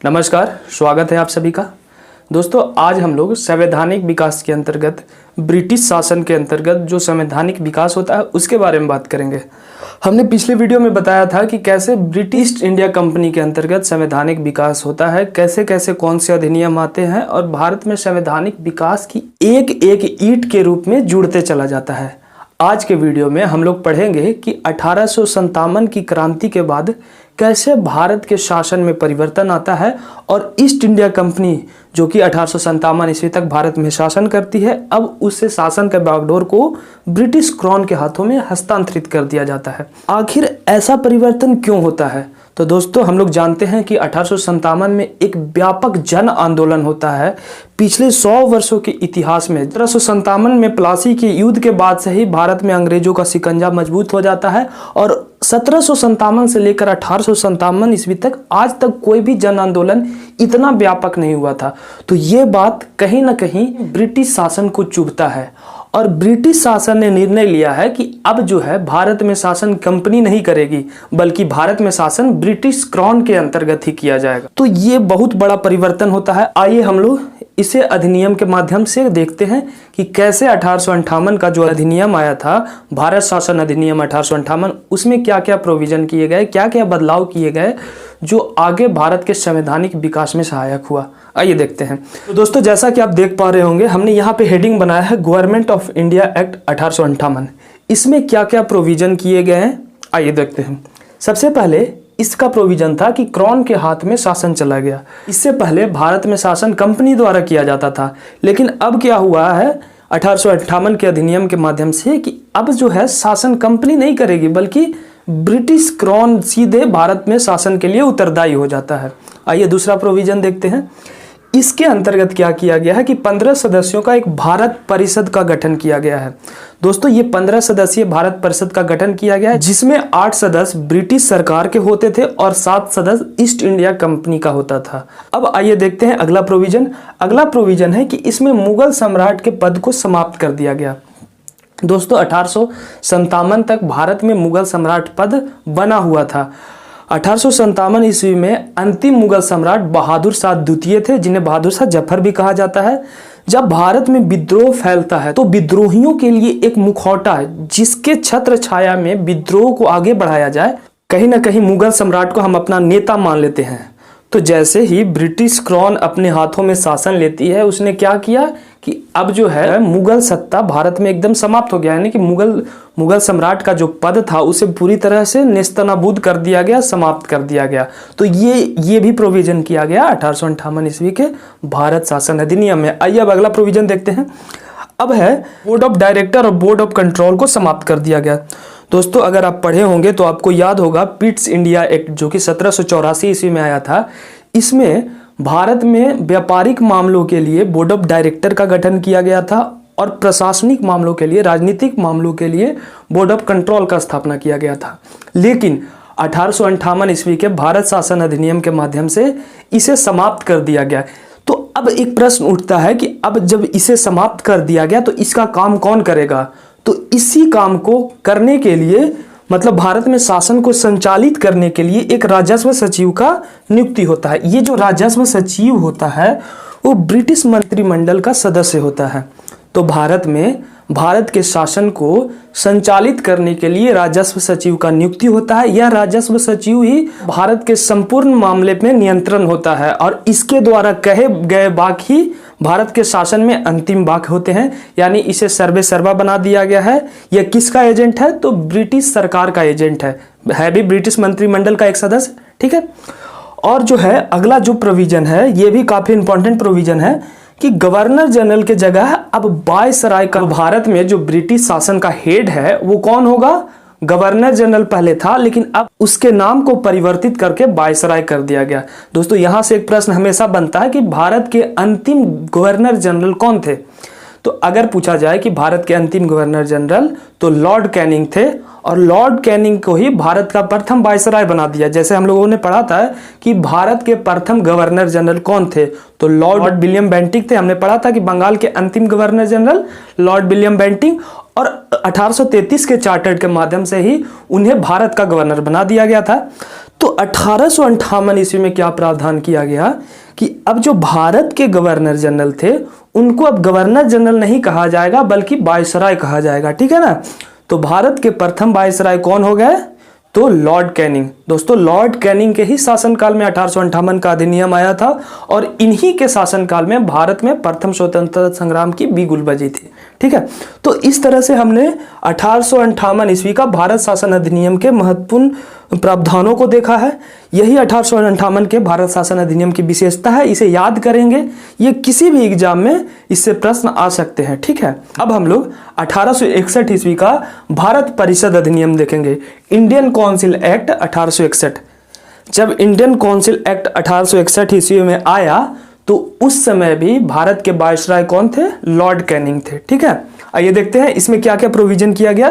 नमस्कार, स्वागत है आप सभी का। दोस्तों, आज हम लोग संवैधानिक विकास के अंतर्गत ब्रिटिश शासन के अंतर्गत जो संवैधानिक विकास होता है उसके बारे में बात करेंगे। हमने पिछले वीडियो में बताया था कि कैसे ब्रिटिश इंडिया कंपनी के अंतर्गत संवैधानिक विकास होता है, कैसे कैसे कौन से अधिनियम आते हैं और भारत में संवैधानिक विकास की एक एक ईंट के रूप में जुड़ते चला जाता है। आज के वीडियो में हम लोग पढ़ेंगे कि 1857 की क्रांति के बाद कैसे भारत के शासन में परिवर्तन आता है और ईस्ट इंडिया कंपनी जो कि 1857 ईस्वी तक भारत में शासन करती है, अब उससे शासन के बागडोर को ब्रिटिश क्राउन के हाथों में हस्तांतरित कर दिया जाता है। आखिर ऐसा परिवर्तन क्यों होता है? तो दोस्तों, हम लोग जानते हैं कि 1857 में एक व्यापक जन आंदोलन होता है। पिछले 100 वर्षों के इतिहास में 1757 में प्लासी के युद्ध के बाद से ही भारत में अंग्रेजों का शिकंजा मजबूत हो जाता है और 1757 से लेकर 1857 ईस्वी तक आज तक कोई भी जन आंदोलन इतना व्यापक नहीं हुआ था। तो ये बात कहीं ना कहीं ब्रिटिश शासन को चुभता है और ब्रिटिश शासन ने निर्णय लिया है कि अब जो है भारत में शासन कंपनी नहीं करेगी, बल्कि भारत में शासन ब्रिटिश क्राउन के अंतर्गत ही किया जाएगा। तो ये बहुत बड़ा परिवर्तन होता है। आइए हम लोग इसे अधिनियम के माध्यम से देखते हैं कि कैसे 1858 का जो अधिनियम आया था, भारत शासन अधिनियम 1858, उसमें क्या क्या प्रोविजन किए गए, क्या क्या बदलाव किए गए जो आगे भारत के संवैधानिक विकास में सहायक हुआ। आइए देखते हैं। तो दोस्तों, जैसा कि आप देख पा रहे होंगे, हमने यहाँ पे हेडिंग बनाया है गवर्नमेंट ऑफ इंडिया एक्ट 1858। इसमें क्या क्या प्रोविजन किए गए हैं, आइए देखते हैं। सबसे पहले इसका प्रोविजन था कि क्राउन के हाथ में शासन चला गया। इससे पहले भारत में शासन कंपनी द्वारा किया जाता था, लेकिन अब क्या हुआ है 1858 के अधिनियम के माध्यम से कि अब जो है शासन कंपनी नहीं करेगी, बल्कि ब्रिटिश क्राउन सीधे भारत में शासन के लिए उत्तरदायी हो जाता है। आइए दूसरा प्रोविजन देखते हैं। इसके अंतर्गत क्या किया गया है कि 15 सदस्यों का एक भारत परिषद का गठन किया गया है। दोस्तों, ये 15 सदस्यीय भारत परिषद का गठन किया गया है, जिसमें 8 सदस्य ब्रिटिश सरकार के होते थे और 7 सदस्य ईस्ट इंडिया कंपनी का होता था। अब आइए देखते हैं अगला प्रोविजन। अगला प्रोविजन है कि इसमें मुगल सम्राट के पद को समाप्त कर दिया गया। दोस्तों, 1857 तक भारत में मुगल सम्राट पद बना हुआ था। 1857 ईस्वी में अंतिम मुगल सम्राट बहादुर शाह द्वितीय थे, जिन्हें बहादुर शाह जफर भी कहा जाता है। जब भारत में विद्रोह फैलता है तो विद्रोहियों के लिए एक मुखौटा है जिसके छत्र छाया में विद्रोह को आगे बढ़ाया जाए। कहीं ना कहीं मुगल सम्राट को हम अपना नेता मान लेते हैं। तो जैसे ही ब्रिटिश क्राउन अपने हाथों में शासन लेती है, उसने क्या किया कि अब जो है मुगल सत्ता भारत में एकदम समाप्त हो गया, यानी कि मुगल सम्राट का जो पद था उसे पूरी तरह से नेस्तनाबूद कर दिया गया, समाप्त कर दिया गया। तो ये भी प्रोविजन किया गया 1858 ईस्वी के भारत शासन अधिनियम में। आइए अब अगला प्रोविजन देखते हैं। अब है बोर्ड ऑफ डायरेक्टर और बोर्ड ऑफ कंट्रोल को समाप्त कर दिया गया। दोस्तों, अगर आप पढ़े होंगे तो आपको याद होगा पिट्स इंडिया एक्ट जो कि 1784 ईस्वी में आया था। इसमें भारत में व्यापारिक मामलों के लिए बोर्ड ऑफ डायरेक्टर का गठन किया गया था और प्रशासनिक मामलों के लिए, राजनीतिक मामलों के लिए बोर्ड ऑफ कंट्रोल का स्थापना किया गया था। लेकिन 1858 ईस्वी के भारत शासन अधिनियम के माध्यम से इसे समाप्त कर दिया गया। तो अब एक प्रश्न उठता है कि अब जब इसे समाप्त कर दिया गया तो इसका काम कौन करेगा? तो इसी काम को करने के लिए, मतलब भारत में शासन को संचालित करने के लिए एक राजस्व सचिव का नियुक्ति होता है। ये जो राजस्व सचिव होता है वो ब्रिटिश मंत्रिमंडल का सदस्य होता है। तो भारत के शासन को संचालित करने के लिए राजस्व सचिव का नियुक्ति होता है। यह राजस्व सचिव ही भारत के संपूर्ण मामले में नियंत्रण होता है और इसके द्वारा कहे गए वाक्य ही भारत के शासन में अंतिम वाक्य होते हैं। यानी इसे सर्वे सर्वा बना दिया गया है। यह किसका एजेंट है? तो ब्रिटिश सरकार का एजेंट है भी ब्रिटिश मंत्रिमंडल का एक सदस्य। ठीक है। और जो है अगला जो प्रोविजन है, ये भी काफी इंपॉर्टेंट प्रोविजन है कि गवर्नर जनरल के जगह अब वायसराय का, भारत में जो ब्रिटिश शासन का हेड है वो कौन होगा? गवर्नर जनरल पहले था, लेकिन अब उसके नाम को परिवर्तित करके वायसराय कर दिया गया। दोस्तों, यहां से एक प्रश्न हमेशा बनता है कि भारत के अंतिम गवर्नर जनरल कौन थे? तो अगर पूछा जाए कि भारत के अंतिम गवर्नर जनरल, तो लॉर्ड कैनिंग थे और लॉर्ड कैनिंग को ही भारत का प्रथम वायसराय बना दिया। जैसे हम लोगों ने पढ़ा था कि भारत के प्रथम गवर्नर जनरल कौन थे, तो लॉर्ड विलियम बेंटिंक थे। हमने पढ़ा था कि बंगाल के अंतिम governor general Lord William Bentinck, और 1833 के चार्टर के माध्यम से ही उन्हें भारत का गवर्नर बना दिया गया था। तो 1858 ईस्वी में क्या प्रावधान किया गया कि अब जो भारत के गवर्नर जनरल थे उनको अब गवर्नर जनरल नहीं कहा जाएगा बल्कि वायसराय कहा जाएगा, ठीक है ना। तो भारत के प्रथम वायसराय कौन हो गए? तो लॉर्ड कैनिंग। दोस्तों लॉर्ड कैनिंग के ही शासनकाल में 1858 का अधिनियम आया था और इन्हीं के शासनकाल में भारत में प्रथम स्वतंत्रता संग्राम की बिगुल बजी थी, ठीक है। तो इस तरह से हमने 1858 ईस्वी का भारत शासन अधिनियम के महत्वपूर्ण प्रावधानों को देखा है। यही 1858 के भारत शासन अधिनियम की विशेषता है, इसे याद करेंगे, ये किसी भी एग्जाम में इससे प्रश्न आ सकते हैं, ठीक है। अब हम लोग 1861 ईस्वी का भारत परिषद अधिनियम देखेंगे, इंडियन काउंसिल एक्ट 1861। जब इंडियन काउंसिल एक्ट 1861 ईस्वी में आया तो उस समय भी भारत के वायसराय कौन थे? लॉर्ड कैनिंग थे, ठीक है। आइए देखते हैं इसमें क्या क्या प्रोविजन किया गया।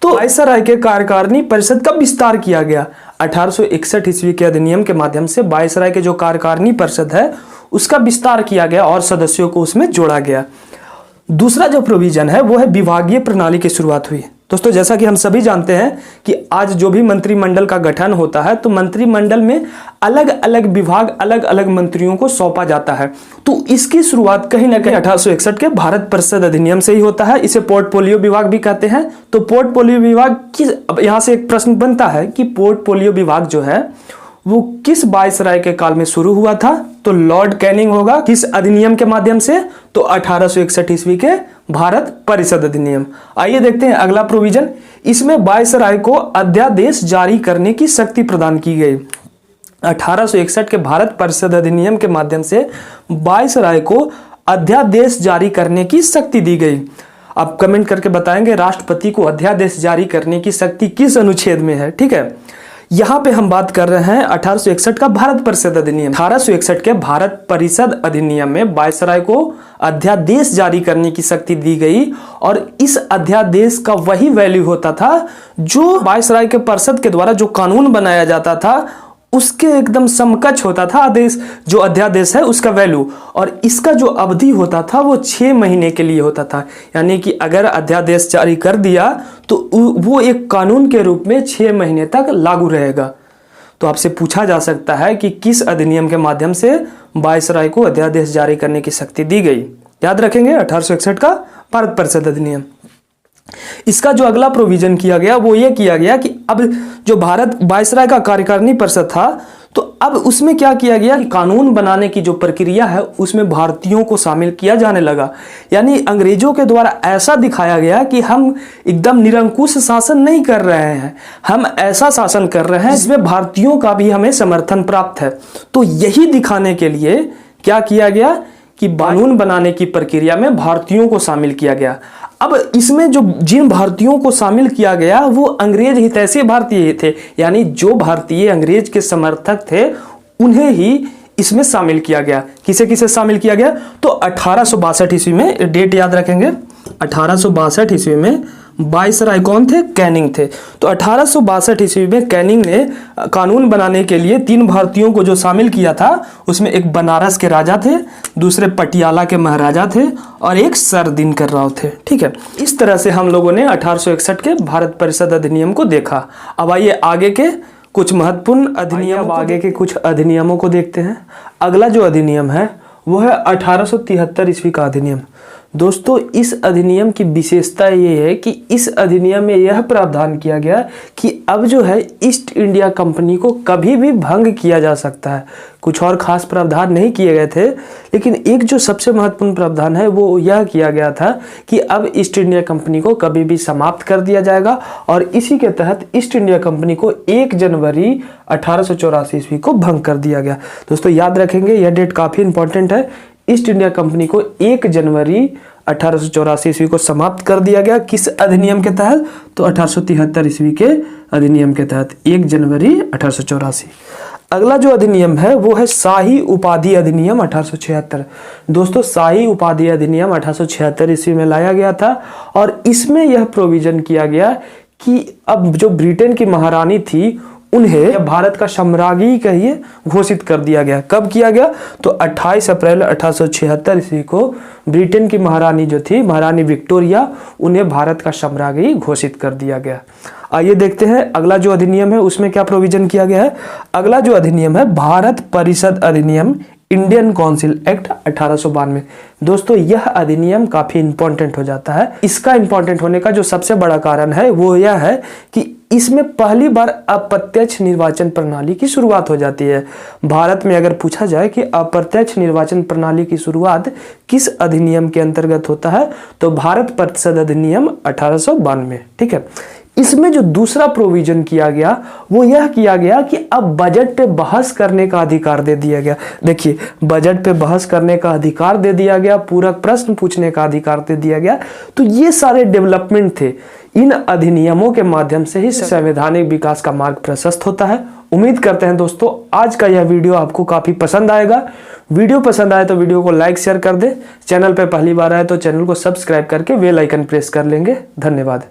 तो वायसराय के कार्यकारिणी परिषद का विस्तार किया गया। 1861 ईस्वी के अधिनियम के माध्यम से वायसराय के जो कार्यकारिणी परिषद है उसका विस्तार किया गया और सदस्यों को उसमें जोड़ा गया। दूसरा जो प्रोविजन है वो है विभागीय प्रणाली की शुरुआत हुई। दोस्तों जैसा कि हम सभी जानते हैं कि आज जो भी मंत्रिमंडल का गठन होता है तो मंत्रिमंडल में अलग अलग विभाग अलग अलग मंत्रियों को सौंपा जाता है। तो इसकी शुरुआत कहीं ना कहीं 1861 के भारत परिषद अधिनियम से ही होता है। इसे पोर्टफोलियो विभाग भी कहते हैं। तो पोर्टफोलियो विभाग की अब यहाँ से एक प्रश्न बनता है कि पोर्टफोलियो विभाग जो है वो किस वायसराय के काल में शुरू हुआ था? तो लॉर्ड कैनिंग होगा। किस अधिनियम के माध्यम से? तो 1861 ईस्वी के भारत परिषद अधिनियम। आइए देखते हैं अगला प्रोविजन। इसमें वायसराय को अध्यादेश जारी करने की शक्ति प्रदान की गई। 1861 के भारत परिषद अधिनियम के माध्यम से वायसराय को अध्यादेश जारी करने की शक्ति दी गई। आप कमेंट करके बताएंगे राष्ट्रपति को अध्यादेश जारी करने की शक्ति किस अनुच्छेद में है, ठीक है। यहां पे हम बात कर रहे हैं 1861 का भारत परिषद अधिनियम। 1861 के भारत परिषद अधिनियम में वायसराय को अध्यादेश जारी करने की शक्ति दी गई और इस अध्यादेश का वही वैल्यू होता था जो वायसराय के परिषद के द्वारा जो कानून बनाया जाता था उसके एकदम समकक्ष होता था आदेश, जो अध्यादेश है उसका वैल्यू। और इसका जो अवधि होता था वो 6 महीने के लिए होता था। यानी कि अगर अध्यादेश जारी कर दिया तो वो एक कानून के रूप में 6 महीने तक लागू रहेगा। तो आपसे पूछा जा सकता है कि किस अधिनियम के माध्यम से वायसराय को अध्यादेश जारी करने की शक्ति दी गई? याद रखेंगे 1861 का भारत परिषद अधिनियम। इसका जो अगला प्रोविजन किया गया वो ये किया गया कि अब जो भारत वायसराय का कार्यकारिणी परिषद था तो अब उसमें क्या किया गया कि कानून बनाने की जो प्रक्रिया है उसमें भारतीयों को शामिल किया जाने लगा। यानी अंग्रेजों के द्वारा ऐसा दिखाया गया कि हम एकदम निरंकुश शासन नहीं कर रहे हैं, हम ऐसा शासन कर रहे हैं जिसमें भारतीयों का भी हमें समर्थन प्राप्त है। तो यही दिखाने के लिए क्या किया गया कि कानून बनाने की प्रक्रिया में भारतीयों को शामिल किया गया। अब इसमें जो जिन भारतीयों को शामिल किया गया वो अंग्रेज हितैषी भारतीय थे, यानी जो भारतीय अंग्रेज के समर्थक थे उन्हें ही इसमें शामिल किया गया। किसे किसे शामिल किया गया? तो 1862 ईस्वी में, डेट याद रखेंगे, 1862 ईस्वी में वायसराय कौन थे? कैनिंग थे। तो 1862 ईस्वी में कैनिंग ने कानून बनाने के लिए 3 भारतीयों को जो शामिल किया था उसमें एक बनारस के राजा थे, दूसरे पटियाला के महाराजा थे और एक सर दिनकर राव थे, ठीक है। इस तरह से हम लोगों ने 1861 के भारत परिषद अधिनियम को देखा। अब आइए आगे के कुछ महत्वपूर्ण अधिनियम, आगे के कुछ अधिनियमों को देखते हैं। अगला जो अधिनियम है वो है 1873 ईस्वी का अधिनियम। दोस्तों इस अधिनियम की विशेषता ये है कि इस अधिनियम में यह प्रावधान किया गया कि अब जो है ईस्ट इंडिया कंपनी को कभी भी भंग किया जा सकता है। कुछ और खास प्रावधान नहीं किए गए थे, लेकिन एक जो सबसे महत्वपूर्ण प्रावधान है वो यह किया गया था कि अब ईस्ट इंडिया कंपनी को कभी भी समाप्त कर दिया जाएगा और इसी के तहत ईस्ट इंडिया कंपनी को 1 जनवरी 1884 ईस्वी को भंग कर दिया गया। दोस्तों याद रखेंगे यह डेट काफ़ी इंपॉर्टेंट है। ईस्ट इंडिया कंपनी को 1 जनवरी 1884 ईस्वी को समाप्त कर दिया गया। किस अधिनियम के तहत? तो 1873 ईस्वी के अधिनियम के तहत 1 जनवरी 1884। अगला जो अधिनियम है वो है शाही उपाधि अधिनियम 1876। दोस्तों शाही उपाधि अधिनियम 1876 ईस्वी में लाया गया था और इसमें यह प्रोविजन किया गया कि अब जो ब्रिटेन की महारानी थी उन्हें भारत का साम्राज्य कहिए घोषित कर दिया गया। कब किया गया? तो 28 अप्रैल 1876 ईस्वी को ब्रिटेन की महारानी जो थी, महारानी विक्टोरिया, उन्हें भारत का साम्राज्य घोषित कर दिया गया। आइए देखते हैं अगला जो अधिनियम है उसमें क्या प्रोविजन किया गया है। अगला जो अधिनियम है भारत परिषद अधिनियम, इंडियन काउंसिल एक्ट 1892। दोस्तों यह अधिनियम काफी इंपॉर्टेंट हो जाता है। इसका इंपॉर्टेंट होने का जो सबसे बड़ा कारण है वो यह है कि इसमें पहली बार अप्रत्यक्ष निर्वाचन प्रणाली की शुरुआत हो जाती है। भारत में अगर पूछा जाए कि अप्रत्यक्ष निर्वाचन प्रणाली की शुरुआत किस अधिनियम के अंतर्गत होता है, तो भारत परिषद अधिनियम 1892। ठीक है, इसमें जो दूसरा प्रोविजन किया गया वो यह किया गया कि अब बजट पे बहस करने का अधिकार दे दिया गया। देखिए, बजट पे बहस करने का अधिकार दे दिया गया, पूरक प्रश्न पूछने का अधिकार दे दिया गया। तो ये सारे डेवलपमेंट थे। इन अधिनियमों के माध्यम से ही संवैधानिक विकास का मार्ग प्रशस्त होता है। उम्मीद करते हैं दोस्तों आज का यह वीडियो आपको काफी पसंद आएगा। वीडियो पसंद आए तो वीडियो को लाइक शेयर कर दे। चैनल पे पहली बार आए तो चैनल को सब्सक्राइब करके बेल आइकन प्रेस कर लेंगे। धन्यवाद।